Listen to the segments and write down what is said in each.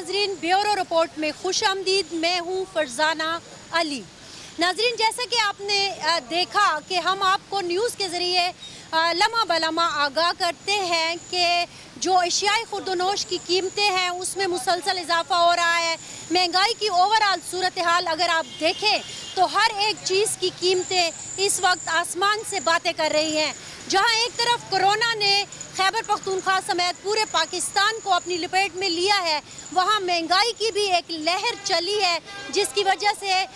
नाजरीन, bureau report में खुश आमदीद। मैं हूँ फरजाना अली। नाजरीन, जैसा कि आपने देखा कि हम आपको न्यूज़ के ज़रिए लम्हा बलम्हा आगाह करते हैं कि जो अशियाई खुर्दोनोश की कीमतें हैं उसमें मुसलसल इजाफा हो रहा है। महंगाई की ओवरऑल सूरत हाल अगर आप देखें तो हर एक चीज़ की कीमतें इस वक्त आसमान से बातें कर रही हैं। जहां एक तरफ कोरोना ने खैबर पख्तूनख्वा समेत पूरे पाकिस्तान को अपनी लपेट में लिया है, वहाँ महंगाई की भी एक लहर चली है जिसकी वजह से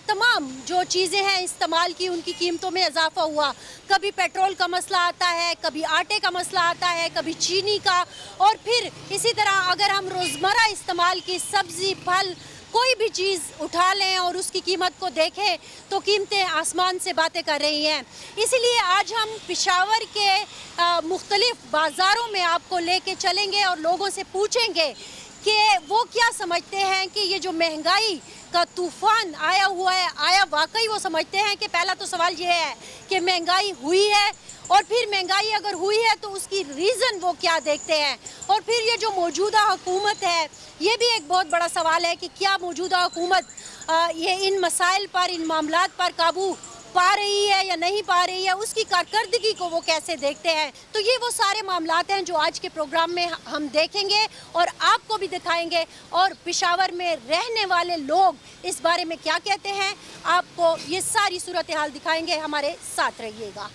तमाम जो चीज़ें हैं इस्तेमाल की उनकी कीमतों में इजाफा हुआ। कभी पेट्रोल का मसला आता है, कभी आटे का मसला आता है, कभी चीनी का, और फिर इसी तरह अगर हम रोज़मर्रा इस्तेमाल की सब्ज़ी, फल, कोई भी चीज़ उठा लें और उसकी कीमत को देखें तो कीमतें आसमान से बातें कर रही हैं। इसीलिए आज हम पेशावर के मुख्तलिफ बाज़ारों में आपको लेके चलेंगे और लोगों से पूछेंगे कि वो क्या समझते हैं कि ये जो महंगाई का तूफ़ान आया हुआ है, आया वाकई वो समझते हैं कि पहला तो सवाल ये है कि महंगाई हुई है, और फिर महंगाई अगर हुई है तो उसकी रीज़न वो क्या देखते हैं, और फिर ये जो मौजूदा हुकूमत है ये भी एक बहुत बड़ा सवाल है कि क्या मौजूदा हुकूमत ये इन मसाइल पर, इन मामलात पर काबू पा रही है या नहीं पा रही है, उसकी कारकर्दगी को वो कैसे देखते हैं। तो ये वो सारे मामलात हैं जो आज के प्रोग्राम में हम देखेंगे और आपको भी दिखाएंगे, और पेशावर में रहने वाले लोग इस बारे में क्या कहते हैं आपको ये सारी सूरत हाल दिखाएंगे। हमारे साथ रहिएगा।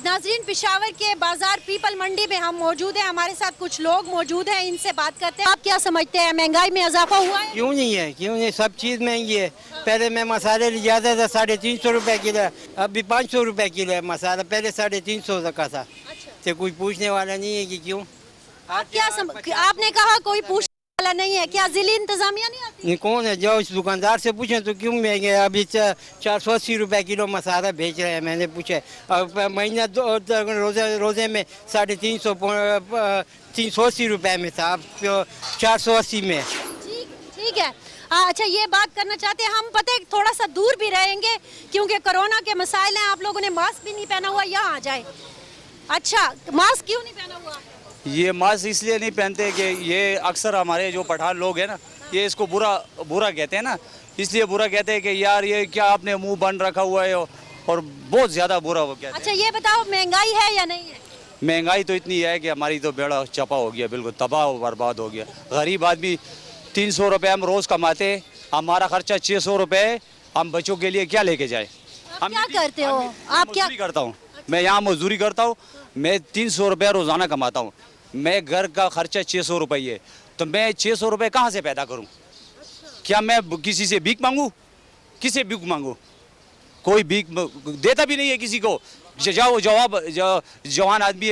नाज़रीन, पेशावर के बाजार पीपल मंडी में हम मौजूद हैं। हमारे साथ कुछ लोग मौजूद हैं, इनसे बात करते हैं। आप क्या समझते हैं, महंगाई में इजाफा हुआ है? क्यों नहीं है, क्यों नहीं, सब चीज़ महंगी है। पहले मैं मसाले लिया था 350 रुपए किलो, अभी 500 रुपए किलो है मसाला, पहले 350 का था। तो कोई पूछने वाला नहीं है कि क्यों। आप क्या आपने कहा कोई पूछने वाला नहीं है, क्या जिले इंतजामिया नहीं आती? नहीं, कौन है, जो इस दुकानदार से पूछे तो क्यों महंगे है। अभी 480 रुपए किलो मसाला बेच रहे हैं, मैंने पूछा। और महीना रोजे में 350 380 रुपए में था, अब 480 में। ठीक है। अच्छा, ये बात करना चाहते हैं हम, पता है थोड़ा सा दूर भी रहेंगे क्योंकि कोरोना के मसाइल हैं। आप लोगों ने मास्क भी नहीं पहना हुआ, यहाँ आ जाए। अच्छा, मास्क क्यों नहीं पहना हुआ? ये मास्क इसलिए नहीं पहनते कि ये अक्सर हमारे जो पठान लोग हैं ना, ये इसको बुरा कहते हैं ना, इसलिए बुरा कहते हैं कि यार ये क्या आपने मुंह बंद रखा हुआ है, और बहुत ज़्यादा बुरा वो कहते हैं। अच्छा, ये बताओ महंगाई है या नहीं है? महंगाई तो इतनी है कि हमारी तो बेड़ा चपा हो गया, बिल्कुल तबाह और बर्बाद हो गया। गरीब आदमी 300 रुपये हम रोज़ कमाते, हमारा खर्चा 600 रुपये, हम बच्चों के लिए क्या लेके जाए। आप क्या करते हो? आप क्या करता हूँ? मैं यहाँ मजदूरी करता हूँ, मैं 300 रुपये रोज़ाना कमाता हूँ। मैं घर का खर्चा 600 रुपये है, तो मैं 600 रुपये कहाँ से पैदा करूँ? क्या मैं किसी से भीख मांगूँ? किसे भीख मांगूँ? कोई भीख देता भी नहीं है किसी को। जाओ जवान आदमी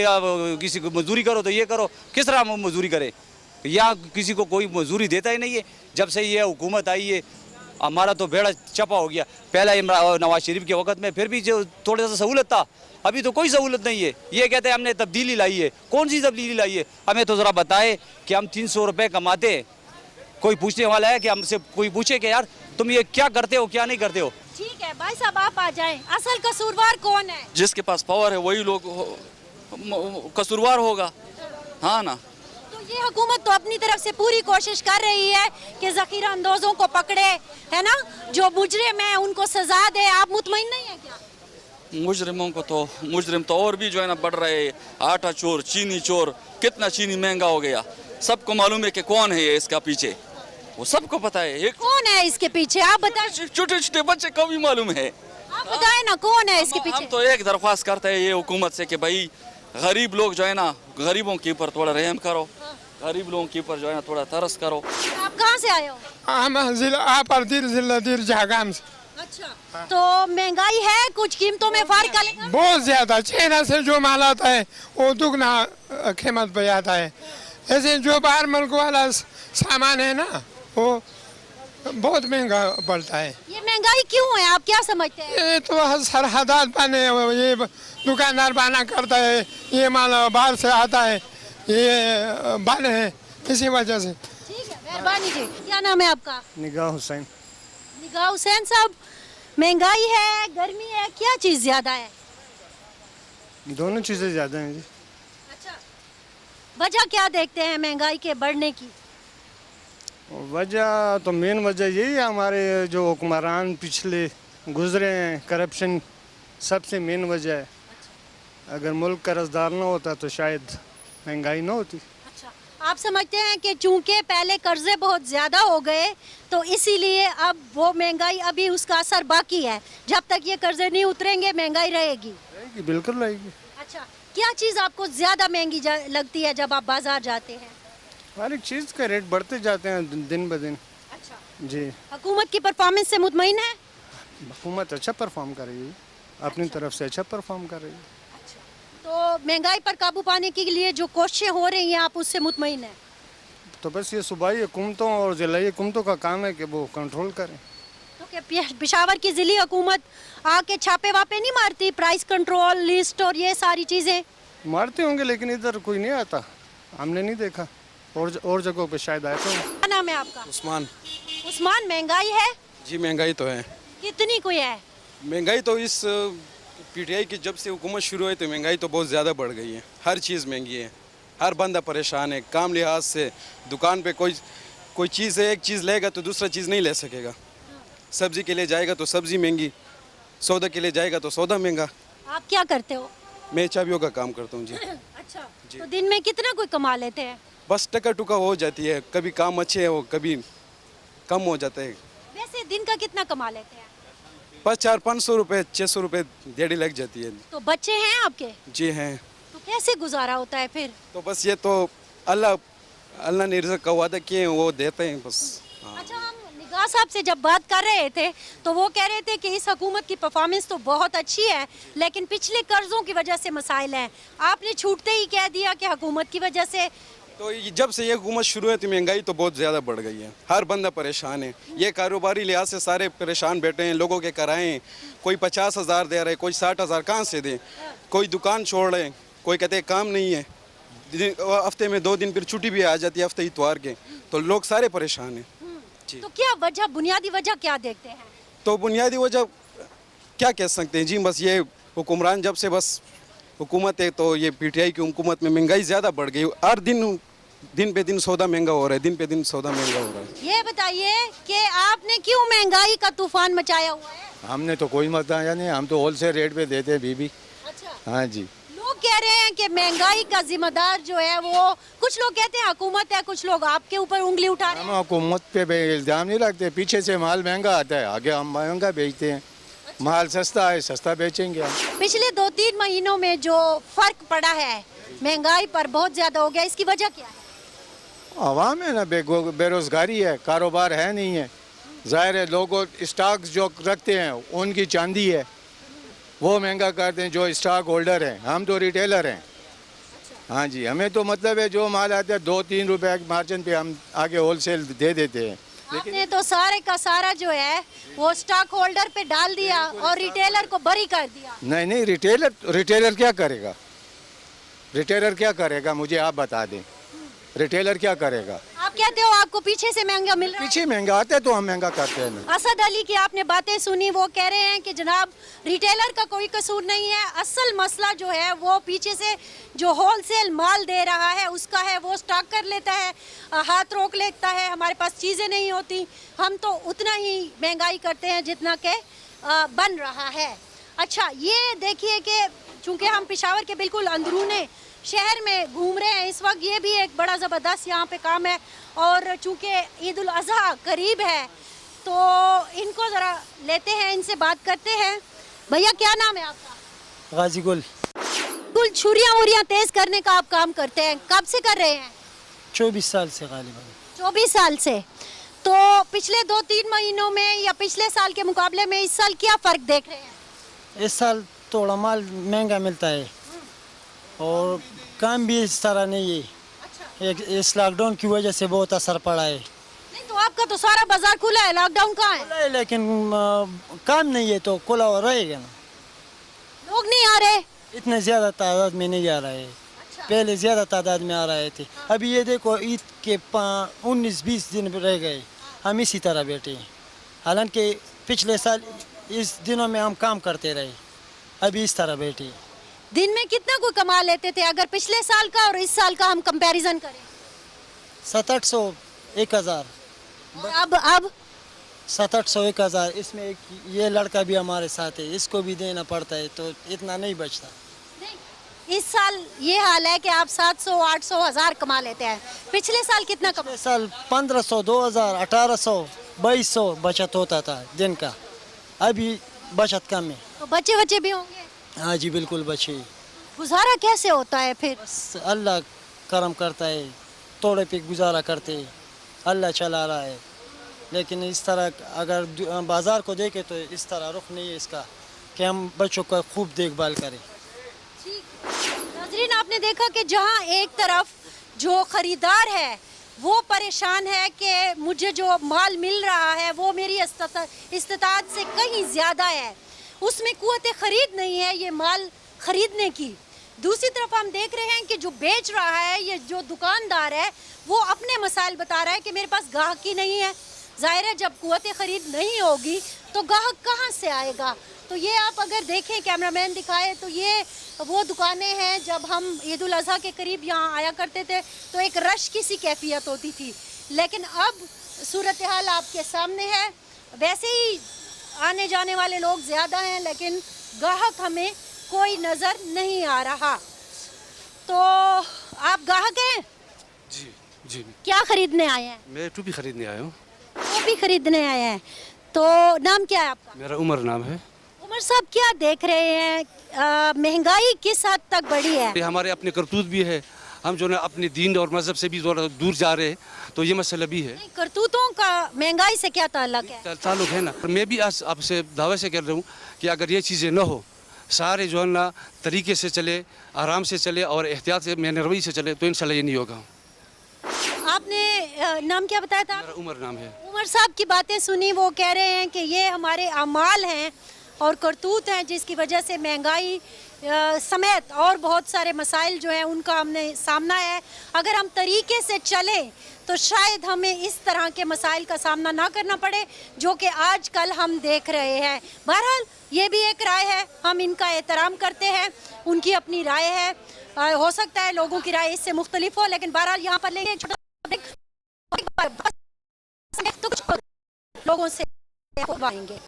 किसी को मजदूरी करो तो ये करो, किस तरह मजदूरी करे? या किसी को कोई मजदूरी देता ही नहीं है। जब से ये हुकूमत आई है हमारा तो बेड़ा चपा हो गया। पहला नवाज शरीफ के वक्त में फिर भी जो थोड़ा सा सहूलत था, अभी तो कोई सहूलत नहीं है। ये कहते हैं हमने तब्दीली लाई है, कौन सी तब्दीली लाई है? हमें तो ज़रा बताए कि हम 300 रुपये कमाते, कोई पूछने वाला है कि हमसे कोई पूछे कि यार तुम ये क्या करते हो, क्या नहीं करते हो? ठीक है भाई साहब, आप आ जाएं। असल कसूरवार कौन है? जिसके पास पावर है वही लोग कसूरवार होगा, हाँ ना। तो ये हुकूमत तो अपनी तरफ से पूरी कोशिश कर रही है कि ज़ख़ीरा अंदोज़ों को पकड़े, है ना, जो मुजरिम है उनको सजा दे। आप मुतमईन नहीं है क्या? मुजरिम तो और भी जो है ना बढ़ रहे हैं। आटा चोर, चीनी चोर, कितना चीनी महंगा हो गया। सबको मालूम है कि कौन है ये इसका पीछे, वो सबको पता है। एक कौन है इसके पीछे, आप बताएं। छोटे छोटे बच्चे को भी मालूम है। आप बताएं ना कौन है इसके पीछे। हम तो एक दरख्वास्त करते हैं ये हुकूमत से कि भाई गरीब लोग जो है ना, गरीबों के ऊपर थोड़ा रहम करो, गरीब लोगों के ऊपर जो है ना थोड़ा तरस करो। आप कहाँ से आए हो? हम जिला जहागाम से। अच्छा, तो महंगाई है, कुछ कीमतों में फर्क आएगा? बहुत ज्यादा। चाइना से जो माल आता है वो दुगना कीमत पे आता है। ऐसे जो बाहर मुल्क वाला सामान है ना वो बहुत महंगा पड़ता है। ये महंगाई क्यों है, आप क्या समझते हैं? ये तो सरहदात बने, ये दुकानदार बना करता है, ये माल बाहर से आता है, ये बने है, इसी वजह से। ठीक है, मेहरबानी जी। क्या नाम है आपका? निगाह हुसैन। निगाह हुसैन साहब, महंगाई है, गर्मी है, क्या चीज़ ज़्यादा है? दोनों चीज़ें ज़्यादा हैं जी। वजह क्या देखते हैं महंगाई के बढ़ने की? वजह तो मेन वजह यही है, हमारे जो हुक्मरान पिछले गुजरे हैं, करप्शन सबसे मेन वजह है। अगर मुल्क कर्जदार ना होता तो शायद महंगाई ना होती। अच्छा, आप समझते हैं कि चूंकि पहले कर्जे बहुत ज़्यादा हो गए तो इसीलिए अब वो महंगाई, अभी उसका असर बाकी है, जब तक ये कर्जे नहीं उतरेंगे महंगाई रहेगी? रहेगी, बिल्कुल रहेगी। अच्छा, क्या चीज़ आपको ज़्यादा महंगी लगती है जब आप बाजार जाते हैं? हर एक चीज़ का रेट बढ़ते जाते हैं दिन ब दिन। अच्छा, जी, हुकूमत की परफॉर्मेंस से मुतमईन है? हुकूमत अच्छा परफॉर्म कर रही है, अपनी तरफ से अच्छा परफॉर्म कर रही है। तो महंगाई पर काबू पाने के लिए जो कोशिशें हो रही हैं आप उससे मुतमईन हैं? तो बस ये सूबाई हुकूमतों और ज़िलाई हुकूमतों का काम है कि वो कंट्रोल करें। तो क्या पेशावर की ज़िली हुकूमत आके छापे वापे नहीं मारती, प्राइस कंट्रोल लिस्ट और ये सारी चीज़ें? मारते होंगे लेकिन इधर कोई नहीं आता, हमने नहीं देखा। और जगहों पे शायद आए तो। क्या नाम है आपका? उस्मान। उस्मान, महंगाई है? जी महंगाई तो है। कितनी कोई है? महंगाई तो इस पीटीआई की जब से हुकूमत शुरू हुई तो महंगाई तो बहुत ज़्यादा बढ़ गई है। हर चीज़ महंगी है, हर बंदा परेशान है। काम लिहाज से दुकान पे कोई चीज़ है, एक चीज़ लेगा तो दूसरा चीज़ नहीं ले सकेगा। सब्ज़ी के लिए जाएगा तो सब्ज़ी महंगी, सौदा के लिए जाएगा तो सौदा महंगा। आप क्या करते हो? मैं चाबियों का काम करता हूँ जी। अच्छा, तो दिन में कितना कोई कमा लेते हैं? बस टका टुका हो जाती है, कभी काम अच्छे हो कभी कम हो जाता है। वैसे दिन का कितना कमा लेते हैं? बस 400-500 रुपये 600 रुपये दिहाड़ी लग जाती है। तो बच्चे हैं आपके? जी हैं। तो कैसे गुजारा होता है फिर? तो बस ये तो अल्लाह ने रिज़्क़ का वादा किए हैं, वो देते हैं बस। अच्छा, हम निगाह साहब से जब बात कर रहे थे तो वो कह रहे थे कि इस हुकूमत की परफॉर्मेंस तो बहुत अच्छी है लेकिन पिछले कर्जों की वजह से मसाइल हैं। आपने छूटते ही कह दिया कि हुकूमत की वजह से। तो जब से ये हुकूमत शुरू है तो महंगाई तो बहुत ज़्यादा बढ़ गई है, हर बंदा परेशान है। ये कारोबारी लिहाज से सारे परेशान बैठे हैं, लोगों के किराए कोई 50,000 दे रहे, कोई 60,000 कहाँ से दे, कोई दुकान छोड़ रहे, कोई कहते हैं काम नहीं है, हफ्ते में 2 दिन फिर छुट्टी भी आ जाती है हफ्ते इतवार के, तो लोग सारे परेशान हैं। तो क्या वजह, बुनियादी वजह क्या देखते हैं? तो बुनियादी वजह क्या कह सकते हैं जी, बस ये हुक्मरान जब से बस हुकूमत है तो ये पीटीआई की हुकूमत में महंगाई ज़्यादा बढ़ गई। हर दिन पे दिन सौदा महंगा हो रहा है, दिन पे दिन सौदा महंगा हो रहा है। ये बताइए कि आपने क्यों महंगाई का तूफान मचाया हुआ है? हमने तो कोई मचाया नहीं, हम तो होलसेल रेट पे देते हैं बीबी। अच्छा, हाँ जी। लोग कह रहे हैं कि महंगाई का जिम्मेदार जो है वो, कुछ लोग कहते हैं हुकूमत है, कुछ लोग आपके ऊपर उंगली उठा रहे हम हैं। हुकूमत पे इल्ज़ाम नहीं रखते, पीछे से माल महंगा आता है, आगे हम महंगा बेचते हैं। माल सस्ता है, सस्ता बेचेंगे हम। पिछले 2-3 महीनों में जो फर्क पड़ा है महंगाई पर बहुत ज्यादा हो गया, इसकी वजह क्या है? आवाम है ना, बेरोजगारी है, कारोबार है नहीं है। ज़ाहिर है लोग स्टॉक जो रखते हैं उनकी चांदी है, वो महंगा करते हैं जो स्टॉक होल्डर हैं। हम तो रिटेलर हैं। हाँ जी, हमें तो मतलब है जो माल आता है 2-3 रुपए मार्जिन पे हम आगे होलसेल दे देते हैं। आपने तो सारे का सारा जो है वो स्टॉक होल्डर पे डाल दिया और रिटेलर को बरी कर दिया। नहीं, रिटेलर क्या करेगा? रिटेलर क्या करेगा मुझे आप बता दें, रिटेलर क्या करेगा? आप कहते हो आपको पीछे से महंगा मिल रहा है? पीछे महंगा आता है तो हम महंगा करते हैं ना। असद अली की आपने बातें सुनी, वो कह रहे हैं कि जनाब रिटेलर का कोई कसूर नहीं है, असल मसला जो है वो पीछे से जो होलसेल माल दे रहा है उसका है, वो स्टॉक कर लेता है, हाथ रोक लेता है, हमारे पास चीज़ें नहीं होती, हम तो उतना ही महंगाई करते हैं जितना के बन रहा है। अच्छा, ये देखिए कि चूँकि हम पेशावर के बिल्कुल अंदरूने शहर में घूम रहे हैं इस वक्त, ये भी एक बड़ा ज़बरदस्त यहाँ पे काम है और चूँकि ईद उल अज़हा करीब है तो इनको ज़रा लेते हैं, इनसे बात करते हैं। भैया क्या नाम है आपका? गाजी गुल। कुल छुरियाँ वुरियाँ तेज़ करने का आप काम करते हैं, कब से कर रहे हैं? 24 साल से गालिबन। 24 साल से। तो पिछले 2-3 महीनों में या पिछले साल के मुकाबले में इस साल क्या फ़र्क देख रहे हैं? इस साल थोड़ा माल महंगा मिलता है और काम भी इस तरह नहीं है। एक इस लॉकडाउन की वजह से बहुत असर पड़ा है। नहीं तो आपका तो सारा बाजार खुला है, लॉकडाउन कहाँ है? लेकिन काम नहीं है तो खुला रहेगा ना। लोग नहीं आ रहे? इतने ज़्यादा तादाद में नहीं आ रहा है, पहले ज़्यादा तादाद में आ रहे थे। अभी ये देखो ईद के 19-20 दिन रह गए, हम इसी तरह बैठे हैं। हालांकि पिछले साल इस दिनों में हम काम करते रहे, अभी इस तरह बैठे। दिन में कितना कोई कमा लेते थे? अगर पिछले साल का और इस साल का हम कंपैरिजन करें 700-800 1000 और अब 700-800 1000, इसमें एक ये लड़का भी हमारे साथ है, इसको भी देना पड़ता है, तो इतना नहीं बचता। इस साल ये हाल है कि आप 700, 800, 1000 कमा लेते हैं। पिछले साल कितना कमा? पिछले साल 1500, 2000, 1800, 2200 बचत होता था दिन का, अभी बचत कम है। तो बच्चे भी होंगे? हाँ जी बिल्कुल बचे। गुजारा कैसे होता है फिर? बस अल्लाह करम करता है, थोड़े पे गुजारा करते हैं, अल्लाह चला रहा है। लेकिन इस तरह अगर बाज़ार को देखें तो इस तरह रुख नहीं है इसका कि हम बच्चों का खूब देखभाल करें। नाज़रीन, आपने देखा कि जहां एक तरफ जो ख़रीदार है वो परेशान है कि मुझे जो माल मिल रहा है वो मेरी इस्तात से कहीं ज़्यादा है, उसमें क़ुव्वत ख़रीद नहीं है ये माल ख़रीदने की। दूसरी तरफ हम देख रहे हैं कि जो बेच रहा है, ये जो दुकानदार है, वो अपने मसाइल बता रहा है कि मेरे पास गाहकी नहीं है। ज़ाहिर है जब क़ुव्वत ख़रीद नहीं होगी तो गाहक कहाँ से आएगा? तो ये आप अगर देखें, कैमरामैन दिखाए, तो ये वो दुकानें हैं जब हम ईद उल अज़हा के करीब यहाँ आया करते थे तो एक रश की सी कैफियत होती थी, लेकिन अब सूरत हाल आपके सामने है। वैसे ही आने जाने वाले लोग ज़्यादा हैं लेकिन गाहक हमें कोई नज़र नहीं आ रहा। तो आप गाहक हैं? जी जी, क्या खरीदने आए हैं? मैं टोपी खरीदने आया हूँ। टोपी खरीदने आए हैं। तो नाम क्या है आपका? मेरा उमर नाम है। उमर साहब, क्या देख रहे हैं, महंगाई किस हद तक बढ़ी है? ये हमारे अपने करतूत भी है, हम जो है अपने दीन और मज़हब से भी थोड़ा दूर जा रहे हैं, तो ये मसला भी है। नहीं, करतूतों का महंगाई से क्या ताल्लुक है? ताल्लुक है ना। मैं भी आज आपसे दावे से कर रहा हूँ कि अगर ये चीज़ें न हो, सारे जो है ना तरीके से चले, आराम से चले और एहतियात से मैंने रवैये से चले, तो इंशाल्लाह ये नहीं होगा। आपने नाम क्या बताया था? मेरा उमर नाम है। उमर साहब की बातें सुनी, वो कह रहे हैं कि ये हमारे अमाल हैं और करतूत हैं जिसकी वजह से महंगाई समेत और बहुत सारे मसाइल जो हैं उनका हमने सामना है। अगर हम तरीके से चलें तो शायद हमें इस तरह के मसाइल का सामना ना करना पड़े जो कि आजकल हम देख रहे हैं। बहरहाल ये भी एक राय है, हम इनका एहतराम करते हैं, उनकी अपनी राय है। हो सकता है लोगों की राय इससे मुख्तलिफ हो, लेकिन बहरहाल यहाँ पर लेंगे तो कुछ लोगों से आएंगे।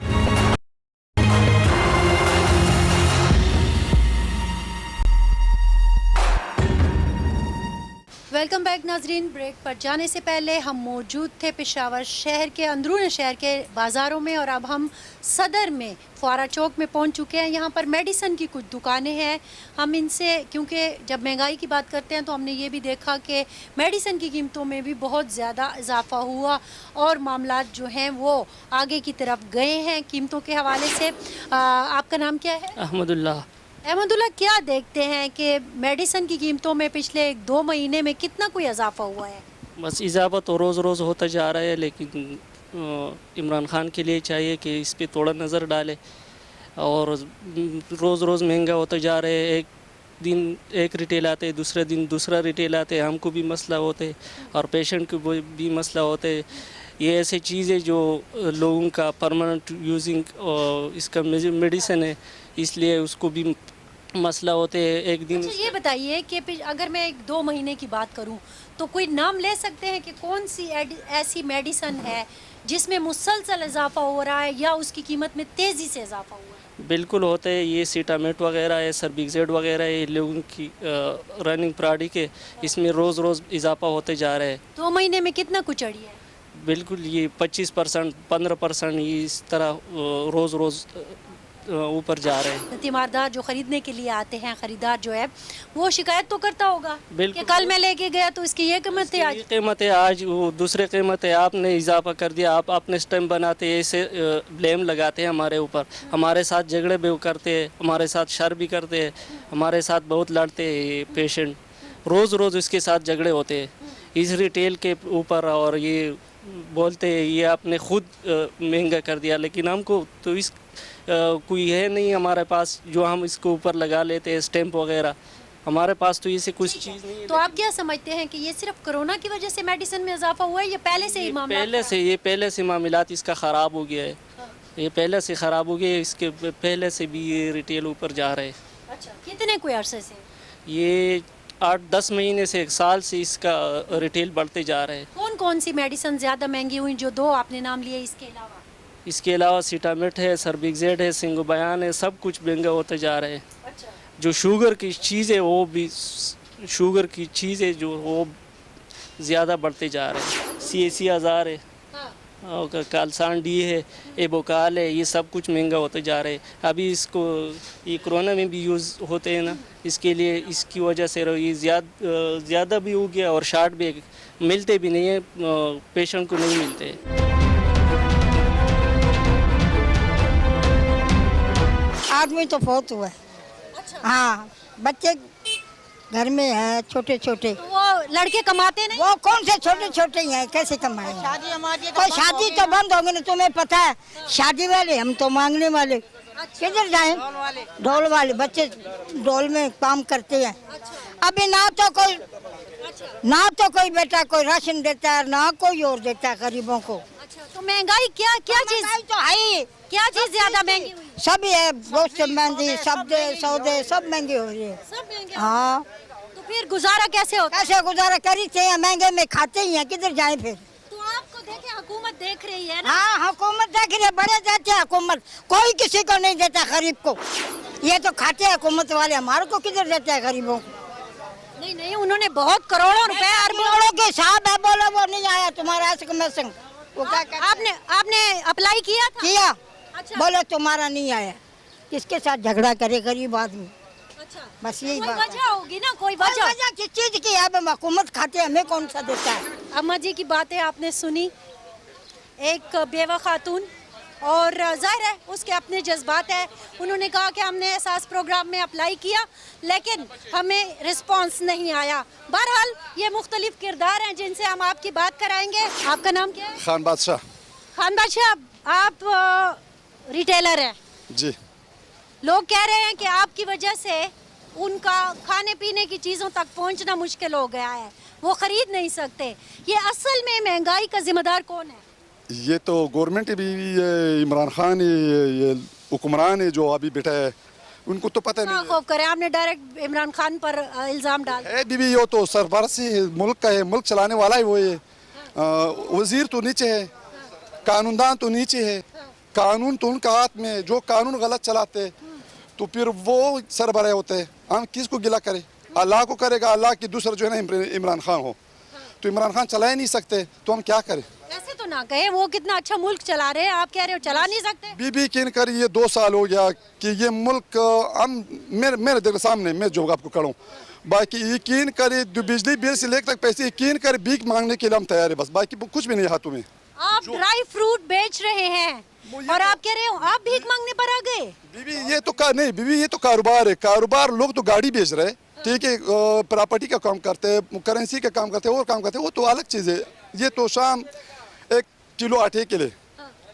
वेलकम बैक नाजरीन। ब्रेक पर जाने से पहले हम मौजूद थे पेशावर शहर के अंदरून शहर के बाज़ारों में और अब हम सदर में फुआरा चौक में पहुंच चुके हैं। यहाँ पर मेडिसन की कुछ दुकानें हैं। हम इनसे, क्योंकि जब महंगाई की बात करते हैं तो हमने ये भी देखा कि मेडिसन की कीमतों में भी बहुत ज़्यादा इजाफा हुआ और मामलात जो हैं वो आगे की तरफ गए हैं कीमतों के हवाले से। आपका नाम क्या है? अहमदुल्लाह। अहमदुल्लाह, क्या देखते हैं कि मेडिसन की कीमतों में पिछले 2 महीने में कितना कोई इजाफा हुआ है? बस इजाफा तो रोज़ रोज़ होता जा रहा है, लेकिन इमरान खान के लिए चाहिए कि इस पे थोड़ा नज़र डाले और रोज़ रोज़ महंगा होता जा रहा है। एक दिन एक रिटेल आते, दूसरे दिन दूसरा रिटेल आते, हमको भी मसला होते और पेशेंट को भी मसला होते। ये ऐसी चीज़ है जो लोगों का परमानेंट यूजिंग और इसका मेडिसिन है, इसलिए उसको भी मसला होते हैं। एक दिन अच्छा, ये बताइए कि अगर मैं 1-2 महीने की बात करूं तो कोई नाम ले सकते हैं कि कौन सी ऐसी मेडिसिन है जिसमें मुसलसल इजाफा हो रहा है या उसकी कीमत में तेज़ी से इजाफा हुआ है? बिल्कुल होते हैं। ये सीटामेट वगैरह है, सर्बिक्सेड वगैरह है, लोगों की रनिंग प्रोडक्ट है, इसमें रोज़ रोज़ इजाफा होते जा रहा है। 2 महीने में कितना कुछ चढ़ी है? बिल्कुल ये 25%, 15% इस तरह रोज़ रोज़ ऊपर जा रहे हैं। तीमारदार जो ख़रीदने के लिए आते हैं, ख़रीदार जो है वो शिकायत तो करता होगा बिल्कुल। कि कल मैं लेके गया तो इसकी ये कीमत है, ये कीमत है, आज वो दूसरे कीमत है, आपने इजाफा कर दिया, आप अपने स्टैम्प बनाते हैं, ऐसे ब्लेम लगाते हैं हमारे ऊपर, हमारे साथ झगड़े भी करते हैं, हमारे साथ शर भी करते हैं, हमारे साथ बहुत लड़ते हैं ये पेशेंट, रोज़ रोज़ इसके साथ झगड़े होते हैं इस रिटेल के ऊपर। और ये बोलते हैं ये आपने खुद महंगा कर दिया, लेकिन हमको तो इस कोई है नहीं हमारे पास जो हम इसको ऊपर लगा लेते हैं स्टैम्प वगैरह, हमारे पास तो इससे कुछ चीज़ नहीं है। तो आप क्या समझते हैं कि ये सिर्फ कोरोना की वजह से मेडिसिन में इजाफा हुआ है या पहले से ही मामला? पहले से मामलात इसका ख़राब हो गया है, ये पहले से ख़राब हो गया है, इसके पहले से भी ये रिटेल ऊपर जा रहे हैं। अच्छा, कितने कोई अरसे से? ये 8-10 महीने से 1 साल से इसका रिटेल बढ़ते जा रहे हैं। कौन कौन सी मेडिसिन ज़्यादा महंगी हुई जो दो आपने नाम लिए इसके अलावा? इसके अलावा सीटामेट है, सर्बिक्सेट है, सिंगोबयान है, सब कुछ महंगा होते जा रहे हैं। अच्छा, जो शुगर की चीज़ है वो भी शुगर की चीज़ है जो वो ज़्यादा बढ़ते जा रहे हैं। CAC 1000 है और कालसान डी है, एबोकाल है, ये सब कुछ महंगा होते जा रहे हैं। अभी इसको ये कोरोना में भी यूज़ होते हैं ना, इसके लिए इसकी वजह से ये ज़्यादा भी हो गया और शार्ट भी मिलते भी नहीं है, पेशेंट को नहीं मिलते। आदमी तो बहुत हुआ है। हाँ, बच्चे घर में हैं छोटे छोटे। तो वो लड़के कमाते नहीं? वो कौन से छोटे छोटे ही हैं, कैसे कमाए? कोई शादी तो बंद होगी ना, तुम्हें पता है। शादी वाले हम तो मांगने वाले। किधर जाएं? ढोल वाले बच्चे ढोल में काम करते हैं। अभी ना तो कोई बेटा कोई राशन देता है, ना कोई और देता है गरीबों को। अच्छा, तो महंगाई क्या चीज तो है ही। क्या चीज ज्यादा महंगी हुई? सब है, गोश्त महंगी, सौदे सब महंगे हो रहे हैं। सब महंगे। हाँ, तो फिर गुजारा कैसे होता है? कैसे गुजारा करी थे? महंगे में खाते ही हैं, किधर जाए फिर? तो आपको देखे हुकूमत देख रही है ना? हाँ, हुकूमत देख रही है, बड़े देते हैं हुकूमत, कोई किसी को नहीं देता गरीब को। ये तो खाते हैं हुकूमत वाले, हमारे को किधर देते हैं गरीबों को? नहीं, उन्होंने बहुत करोड़ों रुपए अरबों के हिसाब है, बोलो वो नहीं आया तुम्हारा संग। वो क्या कहते हैं? आपने अप्लाई किया था? किया। अच्छा। बोलो तुम्हारा नहीं आया, किसके साथ झगड़ा करे गरीब आदमी? अच्छा, बस यही कोई बात है। वजह होगी ना, कोई कोई वजह। वजह किस चीज की है? अब हुकूमत खाते हैं, हमें कौन सा देता है? अम्मा जी की बातें आपने सुनी, एक बेवा खातून, और जाहिर है उसके अपने जज्बात है। उन्होंने कहा कि हमने एहसास प्रोग्राम में अप्लाई किया लेकिन हमें रिस्पांस नहीं आया। बहरहाल ये मुख्तलिफ किरदार हैं जिनसे हम आपकी बात कराएंगे। आपका नाम क्या है? खान बादशाह खान बादशाह, आप रिटेलर हैं। जी। लोग कह रहे हैं कि आपकी वजह से उनका खाने पीने की चीज़ों तक पहुंचना मुश्किल हो गया है, वो ख़रीद नहीं सकते। ये असल में महंगाई का जिम्मेदार कौन है? ये तो गवर्नमेंट भी, ये इमरान खान, ये हुक्मरान है जो अभी बैठा है, उनको तो पता नहीं खौफ करें, आपने डायरेक्ट इमरान खान पर इल्ज़ाम डाल है। बीबी वो तो सरबराही मुल्क का है, मुल्क चलाने वाला है वो। ये वजीर तो नीचे है, कानूनदान तो नीचे है, कानून तो उनका हाथ में है। जो कानून गलत चलाते तो फिर वो सरबराह होते हैं। हम किसको गिला करें? अल्लाह को करेगा। अल्लाह की दूसरा जो है ना इमरान खान हो, तो इमरान खान चला ही नहीं सकते, तो हम क्या करें? ऐसे तो ना कहे, वो कितना अच्छा मुल्क चला रहे हैं, आप कह रहे हो चला नहीं सकते। बीबी किन कर ये 2 साल हो गया कि ये मुल्क हम मेरे देख सामने मैं जो आपको करूँ, बाकी यकीन करे बिजली बिल से लेकर तक पैसे यकीन कर भीख मांगने के लिए हम तैयार है, बस बाकी कुछ भी नहीं हाथों में। आप ड्राई फ्रूट बेच रहे हैं और आप कह रहे हो आप भीख मांगने पर आ गए। बीबी ये तो नहीं बीबी, ये तो कारोबार है। कारोबार लोग तो गाड़ी बेच रहे हैं, ठीक है, प्रॉपर्टी का काम करते हैं, करेंसी का काम करते हैं और काम करते हैं, वो तो अलग चीज़ है। ये तो शाम 1 किलो आटे के लिए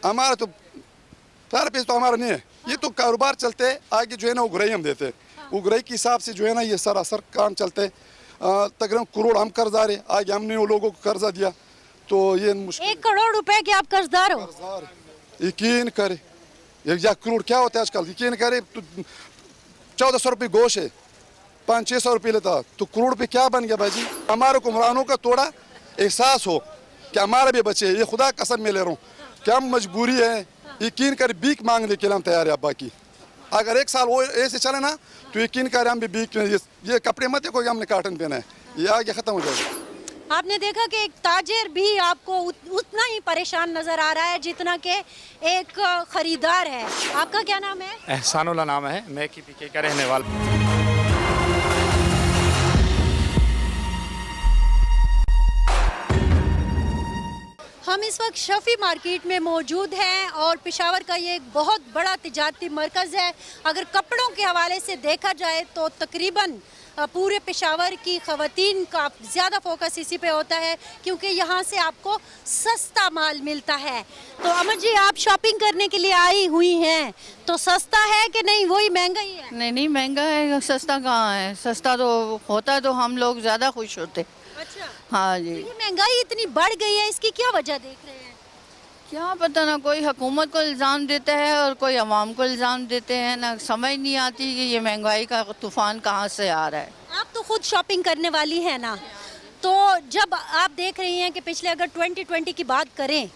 हमारा तो सारा पैसा तो हमारा नहीं है। ये तो कारोबार चलते हैं, आगे जो है ना उगराई हम देते हैं, उगराई के हिसाब से जो है ना ये सरासर काम चलते हैं। तकरीबन करोड़ हम कर्जा रहे, आगे हमने वो लोगों को कर्जा दिया, तो ये मुश्किल। 1 करोड़ रुपए के आप कर्जदार हो? यकीन करे 1 करोड़ क्या होता है आजकल? यकीन करे तो 1400 रुपये गोश है, 500-600 रुपये लेता, तो करोड़ पे क्या बन गया भाई? हमारे हुक्मरानों का थोड़ा एहसास हो कि हमारे भी बच्चे, ये खुदा कसम में ले रहा हूँ कि हम मजबूरी है, यकीन कर भीख मांगने के लिए हम तैयार है। अब बाकी अगर 1 साल वो ऐसे चले ना तो यकीन कर हम भी भीख, ये कपड़े मत देखो हमने काटन पहना है, ये आगे ख़त्म हो जाएगा। आपने देखा कि एक ताजिर भी आपको उतना ही परेशान नजर आ रहा है जितना कि एक खरीदार है। आपका क्या नाम है? एहसानुल्लाह नाम है, मैं KPK का रहने वाला। हम इस वक्त शफी मार्केट में मौजूद हैं और पेशावर का ये एक बहुत बड़ा तिजारती मरकज़ है। अगर कपड़ों के हवाले से देखा जाए तो तकरीबन पूरे पेशावर की ख़वातीन का ज़्यादा फोकस इसी पे होता है क्योंकि यहाँ से आपको सस्ता माल मिलता है। तो अमन जी, आप शॉपिंग करने के लिए आई हुई हैं, तो सस्ता है कि नहीं, वही महंगा ही है? नहीं महंगा है, सस्ता कहाँ है? सस्ता तो होता तो हम लोग ज़्यादा खुश होते। अच्छा, हाँ जी। तो ये महंगाई इतनी बढ़ गई है, इसकी क्या वजह देख रहे हैं? क्या पता ना, कोई हुकूमत को इल्ज़ाम देता है और कोई अवाम को इल्ज़ाम देते हैं ना, समझ नहीं आती कि ये महंगाई का तूफ़ान कहाँ से आ रहा है। आप तो खुद शॉपिंग करने वाली हैं ना, तो जब आप देख रही हैं कि पिछले अगर 2020 की बात करें,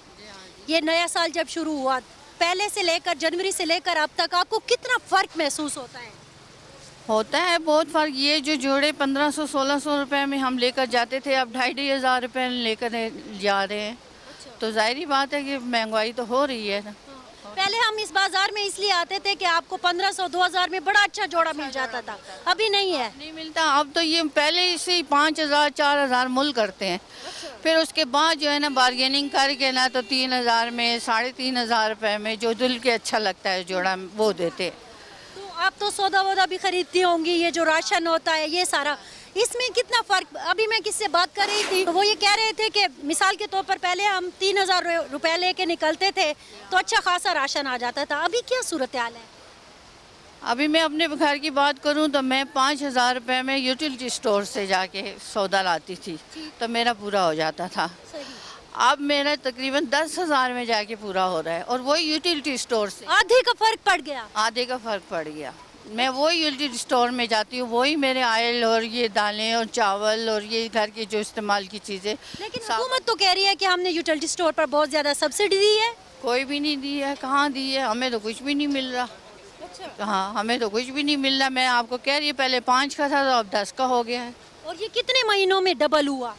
ये नया साल जब शुरू हुआ, पहले से लेकर जनवरी से लेकर अब तक आपको कितना फ़र्क महसूस होता है? होता है बहुत फ़र्क। ये जो जोड़े 1500-1600 रुपए में हम लेकर जाते थे, अब 2,500 रुपये लेकर जा रहे हैं। तो ज़ाहिरी बात है कि महंगाई तो हो रही है ना। पहले हम इस बाजार में इसलिए आते थे कि आपको 1500-2000 में बड़ा अच्छा जोड़ा मिल जाता था, अभी नहीं है। नहीं मिलता अब तो। ये पहले इसे 5,000-4,000 मुल करते हैं, फिर उसके बाद जो है ना बार्गेनिंग करके ना तो 3,000 में 3,500 रुपये में जो दिल के अच्छा लगता है जोड़ा वो देते। तो आप तो सौदा वोदा भी खरीदती होंगी, ये जो राशन होता है ये सारा, इसमें कितना फ़र्क? अभी मैं किससे बात कर रही थी तो वो ये कह रहे थे कि मिसाल के तौर पर पहले हम 3,000 रुपये लेके निकलते थे तो अच्छा खासा राशन आ जाता था, अभी क्या सूरत हाल है? अभी मैं अपने घर की बात करूं तो मैं 5,000 रुपये में यूटिलिटी स्टोर से जाके सौदा लाती थी तो मेरा पूरा हो जाता था। अब मेरा तकरीबन 10,000 में जाके पूरा हो रहा है, और वही यूटिलिटी स्टोर से आधे का फ़र्क पड़ गया। आधे का फ़र्क पड़ गया। मैं वही यूटिलिटी स्टोर में जाती हूँ, वही मेरे ऑयल और ये दालें और चावल और ये घर के जो इस्तेमाल की चीज़ें। लेकिन हुकूमत तो कह रही है कि हमने यूटिलिटी स्टोर पर बहुत ज़्यादा सब्सिडी दी है। कोई भी नहीं दी है, कहाँ दी है? हमें तो कुछ भी नहीं मिल रहा। अच्छा। हाँ, हमें तो कुछ भी नहीं मिल रहा। मैं आपको कह रही हूँ पहले 5 का था तो अब 10 का हो गया है। और ये कितने महीनों में डबल हुआ?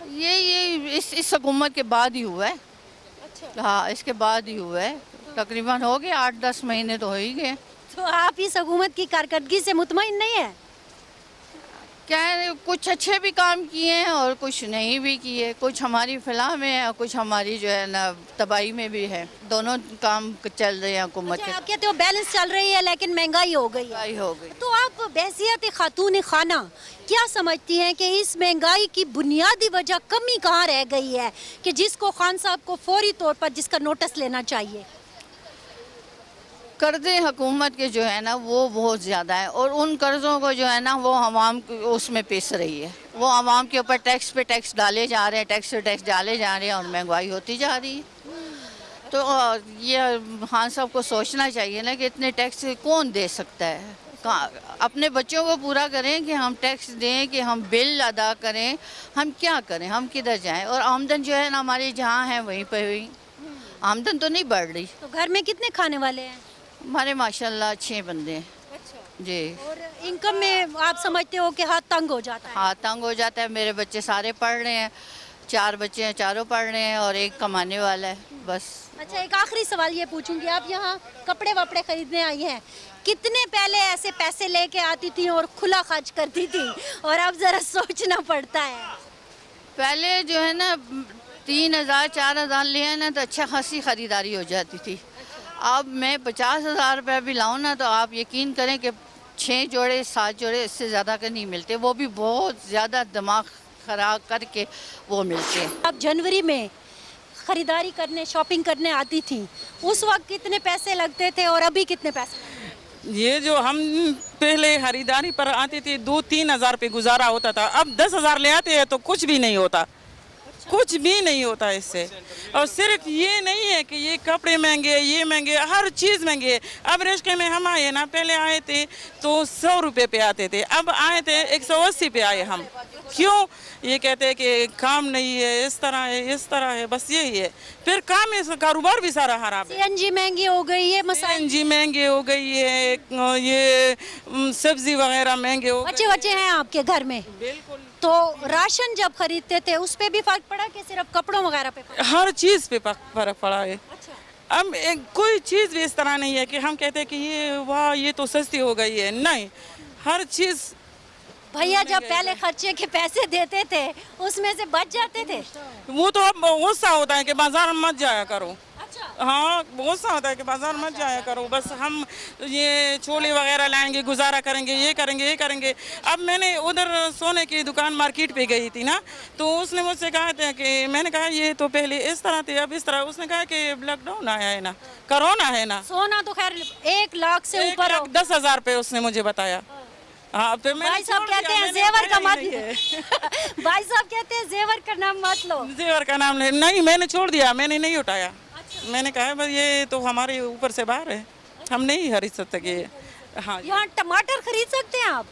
ये इस हुकूमत के बाद ही हुआ है। अच्छा। हाँ, इसके बाद ही हुआ है। तकरीबन हो गए 8-10 महीने तो हो ही गए। तो आप इस हुकूमत की कारकर्दगी से मुतमईन नहीं है? क्या है, कुछ अच्छे भी काम किए हैं और कुछ नहीं भी किए। कुछ हमारी फलाह में है और कुछ हमारी जो है ना तबाही में भी है। दोनों काम चल रहे हैं हुकूमत के। आप कहते हो बैलेंस चल रही है लेकिन महंगाई हो गई है। महंगाई हो गई। तो आप बहसियत खातून खाना क्या समझती हैं कि इस महंगाई की बुनियादी वजह कमी कहाँ रह गई है कि जिसको खान साहब को फौरी तौर पर जिसका नोटिस लेना चाहिए? कर्ज़े हुकूमत के जो है ना वो बहुत ज़्यादा है, और उन कर्ज़ों को जो है ना वो आवाम उसमें पेश रही है। वो आवाम के ऊपर टैक्स पे टैक्स डाले जा रहे हैं, टैक्स पे टैक्स डाले जा रहे हैं, और महंगाई होती जा रही है। तो ये खान साहब को सोचना चाहिए ना कि इतने टैक्स कौन दे सकता है। अपने बच्चों को पूरा करें कि हम टैक्स दें, कि हम बिल अदा करें, हम क्या करें, हम किधर जाएं? और आमदन जो है ना हमारी जहाँ है वहीं पर हुई, आमदन तो नहीं बढ़ रही। तो घर में कितने खाने वाले हैं? हमारे माशाल्लाह 6 बंदे हैं। अच्छा। जी। और इनकम में आप समझते हो कि हाथ तंग हो जाता है? हाँ, तंग हो जाता है। मेरे बच्चे सारे पढ़ रहे हैं, 4 बच्चे हैं, चारों पढ़ रहे हैं, और एक कमाने वाला है बस। अच्छा, एक आखिरी सवाल ये पूछूंगी, आप यहाँ कपड़े वपड़े खरीदने आई हैं, कितने पहले ऐसे पैसे लेके आती थी और खुला खर्च करती थी, और अब ज़रा सोचना पड़ता है? पहले जो है ना 3,000-4,000 ले आए ना तो अच्छा खासी ख़रीदारी हो जाती थी। अब मैं 50,000 रुपये भी लाऊं ना तो आप यकीन करें कि 6 जोड़े 7 जोड़े इससे ज़्यादा के नहीं मिलते, वो भी बहुत ज़्यादा दिमाग ख़राब करके वो मिलते हैं। आप जनवरी में ख़रीदारी करने शॉपिंग करने आती थी, उस वक्त कितने पैसे लगते थे और अभी कितने पैसे? ये जो हम पहले खरीदारी पर आते थे 2-3 हज़ार पे गुजारा होता था, अब 10,000 ले आते हैं तो कुछ भी नहीं होता। कुछ भी नहीं होता इससे। और सिर्फ ये नहीं है कि ये कपड़े महंगे, ये महंगे, हर चीज़ महंगे है। अब रिश्ते में हम आए ना, पहले आए थे तो 100 रुपये पे आते थे, अब आए थे 180 पे आए हम। क्यों? ये कहते हैं कि काम नहीं है, इस तरह है, इस तरह है, बस यही है। फिर काम है, कारोबार भी सारा खराब है। CNG महंगी हो गई है, CNG महंगे हो गई है, ये सब्जी वगैरह महंगे हो। बच्चे हैं आपके घर में? बिल्कुल। तो राशन जब खरीदते थे उस पे भी फर्क पड़ा कि सिर्फ कपड़ों वगैरह पे? हर चीज़ पे फर्क पड़ा है। अच्छा। अब कोई चीज़ भी इस तरह नहीं है कि हम कहते हैं कि ये वाह ये तो सस्ती हो गई है, नहीं, हर चीज़। भैया जब पहले खर्चे के पैसे देते थे उसमें से बच जाते थे? वो तो अब गुस्सा होता है कि बाजार मत जाया करो। अच्छा। हाँ, गुस्सा होता है कि बाजार मत जाया करो, बस हम ये छोले वगैरह लाएंगे, गुजारा करेंगे, ये करेंगे। अब मैंने उधर सोने की दुकान मार्केट पे गई थी ना, तो उसने मुझसे कहा था कि मैंने कहा ये तो पहले इस तरह थे, अब इस तरह। उसने कहा कि लॉकडाउन आया है ना, कोरोना है ना। सोना तो खैर 1 लाख से ऊपर 1,10,000 पे उसने मुझे बताया। हाँ फिर मैंने भाई साहब छोड़ कहते दिया, हैं मैंने जेवर का उठाया मत ही नहीं है। भाई साहब कहते हैं जेवर का नाम मत लो। जेवर का नाम नहीं, मैंने छोड़ दिया, मैंने नहीं उठाया। मैंने कहा बस ये तो हमारे ऊपर से बाहर है, हम नहीं खरीद सकते कि हाँ। यहाँ टमाटर खरीद सकते हैं आप?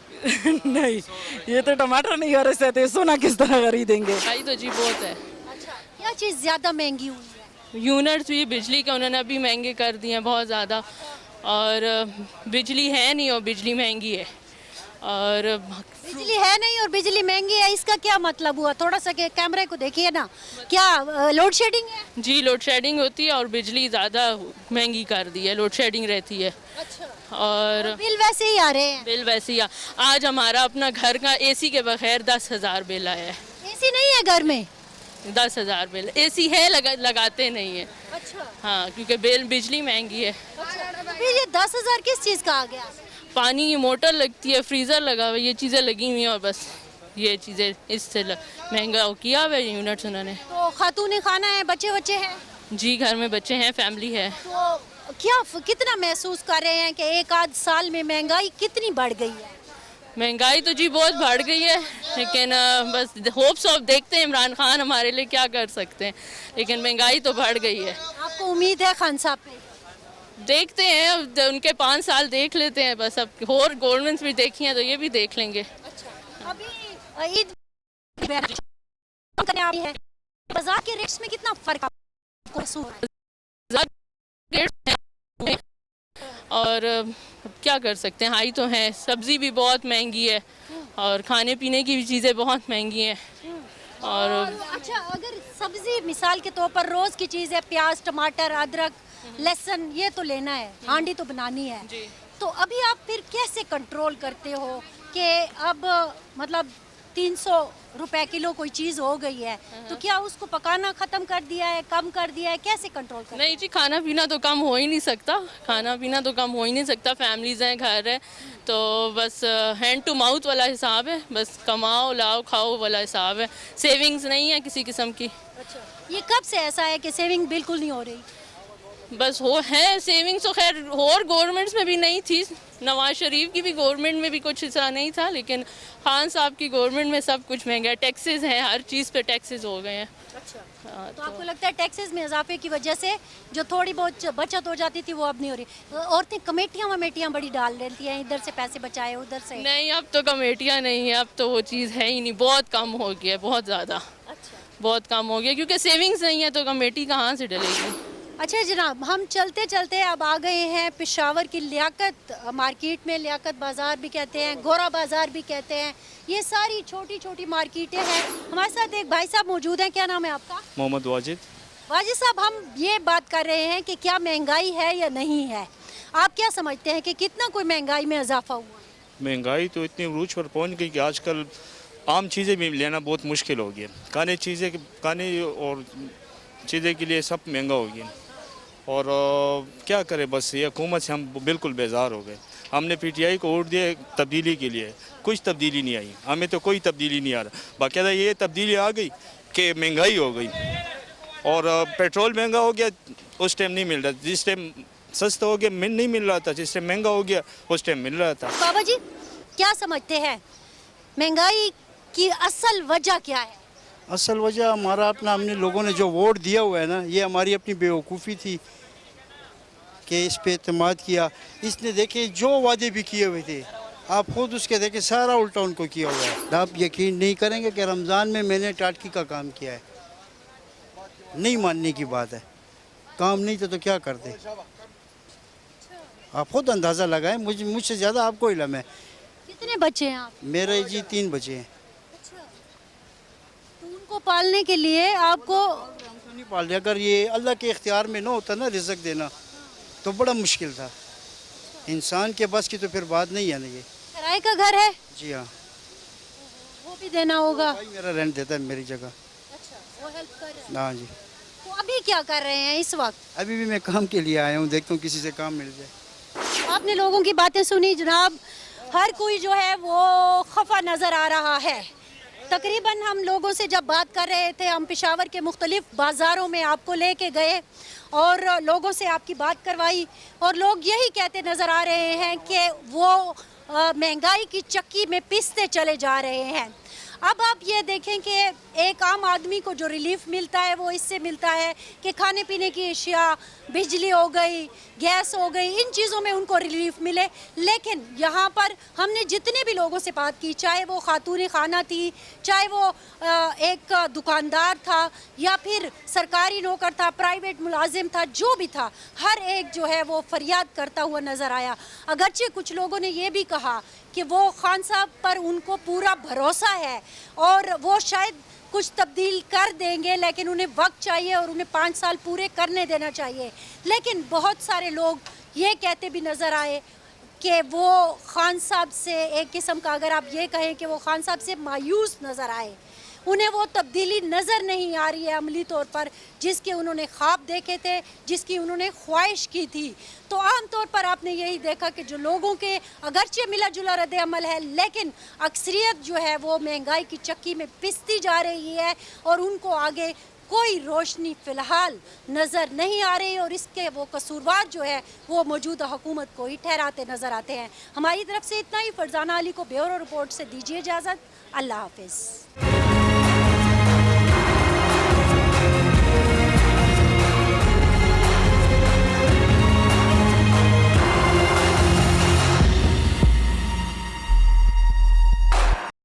नहीं, ये तो टमाटर नहीं खरीद सकते, सोना किस तरह खरीदेंगे। महंगाई तो जी बहुत है। अच्छा, क्या चीज़ ज़्यादा महंगी हुई है? यूनिट्स भी बिजली के उन्होंने अभी महंगे कर दिए हैं बहुत ज़्यादा, और बिजली है नहीं और बिजली महंगी है। और बिजली है नहीं और बिजली महंगी है, इसका क्या मतलब हुआ? थोड़ा सा के कैमरे को देखिए ना, क्या लोड शेडिंग है? जी लोड शेडिंग होती है और बिजली ज़्यादा महंगी कर दी है, लोड शेडिंग रहती है। अच्छा। और बिल वैसे ही आ रहे हैं? बिल वैसे ही आज हमारा अपना घर का एसी के बगैर 10,000 बिल आया है। एसी नहीं है घर में? 10,000 बिल, एसी है लगाते नहीं है। अच्छा। हाँ, क्योंकि बिल बिजली महंगी है। अच्छा, फिर ये 10,000 किस चीज़ का आ गया? पानी की मोटर लगती है, फ्रीज़र लगा हुआ है, ये चीज़ें लगी हुई हैं और बस ये चीज़ें इससे महंगा किया हुआ है यूनिट्स उन्होंने। तो खातून खाना है, बच्चे बच्चे हैं? जी घर में बच्चे हैं, फैमिली है। तो क्या कितना महसूस कर रहे हैं कि एक आध साल में महंगाई कितनी बढ़ गई है? महंगाई तो जी बहुत बढ़ गई है, लेकिन बस होप्स ऑफ देखते हैं इमरान खान हमारे लिए क्या कर सकते हैं, लेकिन महंगाई तो बढ़ गई है। आपको उम्मीद है खान साहब पे? देखते हैं, अब उनके 5 साल देख लेते हैं बस, अब और गवर्नमेंट्स भी देखी हैं तो ये भी देख लेंगे। अच्छा, अभी ईद है, बाजार के रेट्स में कितना फर्क आपको महसूस हो रहा है? और अब क्या कर सकते हैं, हाई तो है, सब्ज़ी भी बहुत महंगी है और खाने पीने की भी चीज़ें बहुत महंगी हैं। और अच्छा, अगर सब्जी मिसाल के तौर पर रोज़ की चीज़ है, प्याज, टमाटर, अदरक, लहसुन, ये तो लेना है, हांडी तो बनानी है, तो अभी आप फिर कैसे कंट्रोल करते हो कि अब मतलब 300 रुपए किलो कोई चीज़ हो गई है, तो क्या उसको पकाना ख़त्म कर दिया है, कम कर दिया है, कैसे कंट्रोल करते? नहीं जी, खाना पीना तो कम हो ही नहीं सकता, खाना पीना तो कम हो ही नहीं सकता, फैमिलीज़ हैं, घर है, तो बस हैंड टू माउथ वाला हिसाब है, बस कमाओ लाओ खाओ वाला हिसाब है, सेविंग्स नहीं है किसी किस्म की। अच्छा, ये कब से ऐसा है कि सेविंग बिल्कुल नहीं हो रही? बस हो है सेविंग्स तो खैर और गवर्नमेंट्स में भी नहीं थी, नवाज शरीफ की भी गवर्नमेंट में भी कुछ ऐसा नहीं था, लेकिन खान साहब की गवर्नमेंट में सब कुछ महंगा है, टैक्सेस हैं, हर चीज़ पे टैक्सेस हो गए हैं। अच्छा, तो आपको लगता है टैक्सेस में इजाफे की वजह से जो थोड़ी बहुत बचत हो जाती थी वो अब नहीं हो रही? औरतें कमेटियाँ बड़ी डाल देती हैं, इधर से पैसे बचाए उधर से। नहीं, अब तो कमेटियाँ नहीं है, अब तो वो चीज़ है ही नहीं, बहुत कम हो गया है, बहुत ज़्यादा। अच्छा, बहुत कम हो गया, क्योंकि सेविंग्स नहीं है तो कमेटी कहाँ से डलेगी। अच्छा जनाब, हम चलते चलते अब आ गए हैं पेशावर की लियाकत मार्केट में। लियाकत बाज़ार भी कहते हैं, गोरा बाज़ार भी कहते हैं, ये सारी छोटी छोटी मार्केटें हैं। हमारे साथ एक भाई साहब मौजूद हैं, क्या नाम है आपका? मोहम्मद वाजिद। वाजिद साहब, हम ये बात कर रहे हैं कि क्या महंगाई है या नहीं है, आप क्या समझते हैं कि कितना कोई महंगाई में इजाफा हुआ? महंगाई तो इतनी उरूज पर पहुंच गई कि आजकल आम चीज़ें भी लेना बहुत मुश्किल हो गया, खाने और चीज़ें के लिए सब महंगा हो गया। और क्या करें, बस ये हुकूमत से हम बिल्कुल बेजार हो गए। हमने पीटीआई को वोट दिया तब्दीली के लिए, कुछ तब्दीली नहीं आई, हमें तो कोई तब्दीली नहीं आ रहा। बाकायदा ये तब्दीली आ गई कि महंगाई हो गई और पेट्रोल महंगा हो गया, उस टाइम नहीं मिल रहा, जिस टाइम सस्ता हो गया नहीं मिल रहा था, जिस टाइम महंगा हो गया उस टाइम मिल रहा था। बाबा जी क्या समझते हैं महंगाई की असल वजह क्या है? असल वजह हमारा अपना, हमने लोगों ने जो वोट दिया हुआ है ना, ये हमारी अपनी बेवकूफ़ी थी कि इस पे एतमाद किया। इसने देखे जो वादे भी किए हुए थे, आप खुद उसके देखे सारा उल्टा उनको किया हुआ है। आप यकीन नहीं करेंगे कि रमज़ान में मैंने टाटकी का काम किया है, नहीं मानने की बात है, काम नहीं था तो क्या करते, आप खुद अंदाज़ा लगाएं, मुझसे ज़्यादा आपको इल्म है। कितने बच्चे हैं आप? मेरे जी 3 बच्चे हैं। को पालने के लिए आपको नहीं पाल रहे, अगर ये अल्लाह के इख्तियार में ना होता ना रिज़्क देना तो बड़ा मुश्किल था, इंसान के बस की तो फिर बात नहीं है ना। ये किराए का घर है? जी हाँ, वो भी देना होगा। भाई मेरा रेंट देता है मेरी जगह। अच्छा, वो हेल्प कर रहे हैं? हाँ जी। तो अभी क्या कर रहे हैं इस वक्त? अभी भी मैं काम के लिए आया हूँ, देखता हूँ किसी से काम मिल जाए। आपने लोगों की बातें सुनी जनाब, हर कोई जो है वो खफा नज़र आ रहा है। तकरीबन हम लोगों से जब बात कर रहे थे, हम पेशावर के मुख्तलिफ बाज़ारों में आपको लेके गए और लोगों से आपकी बात करवाई, और लोग यही कहते नज़र आ रहे हैं कि वो महंगाई की चक्की में पिसते चले जा रहे हैं। अब आप ये देखें कि एक आम आदमी को जो रिलीफ मिलता है वो इससे मिलता है कि खाने पीने की अशिया, बिजली हो गई, गैस हो गई, इन चीज़ों में उनको रिलीफ मिले। लेकिन यहाँ पर हमने जितने भी लोगों से बात की, चाहे वो खातून खाना थी, चाहे वो एक दुकानदार था या फिर सरकारी नौकर था, प्राइवेट मुलाजिम था, जो भी था, हर एक जो है वो फरियाद करता हुआ नज़र आया। अगरचे कुछ लोगों ने ये भी कहा कि वो खान साहब पर उनको पूरा भरोसा है और वो शायद कुछ तब्दील कर देंगे, लेकिन उन्हें वक्त चाहिए और उन्हें 5 साल पूरे करने देना चाहिए। लेकिन बहुत सारे लोग ये कहते भी नज़र आए कि वो खान साहब से एक किस्म का, अगर आप ये कहें कि वो खान साहब से मायूस नज़र आए, उन्हें वो तब्दीली नज़र नहीं आ रही है अमली तौर पर जिसके उन्होंने ख्वाब देखे थे, जिसकी उन्होंने ख्वाहिश की थी। तो आम तौर पर आपने यही देखा कि जो लोगों के अगरचे मिला जुला रद्द अमल है, लेकिन अक्सरियत जो है वो महंगाई की चक्की में पिसती जा रही है और उनको आगे कोई रोशनी फ़िलहाल नज़र नहीं आ रही और इसके वो कसूरवार जो है वो मौजूदा हुकूमत को ही ठहराते नज़र आते हैं। हमारी तरफ से इतना ही। फरजाना अली को ब्यूरो रिपोर्ट से दीजिए इजाज़त। अल्लाह हाफिज़।